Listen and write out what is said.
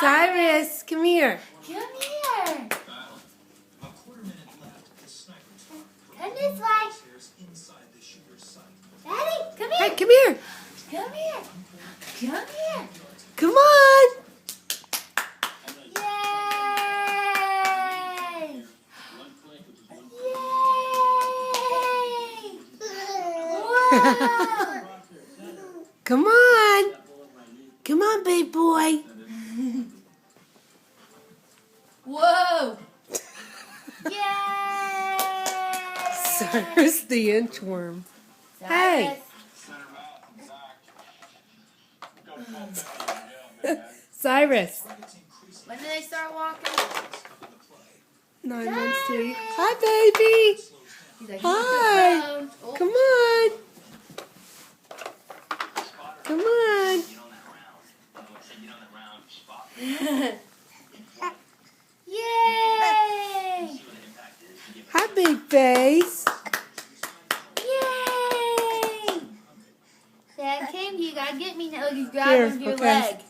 Cyrus, come here. Come here. Come this way. Daddy, come here. Hey, come here. Come here. Come here. Come on. Yay! Yay! Whoa! Come on. Come on, big boy. Whoa! Yay! Cyrus the inchworm. Hey. Cyrus. When did they start walking? 9 months to you. Hi, baby. He's like, Hi. oh. Come on. Come on. Yay! Hi, big face. Yay! Dad came, you gotta get me now. He's Here, grabbing your okay. leg.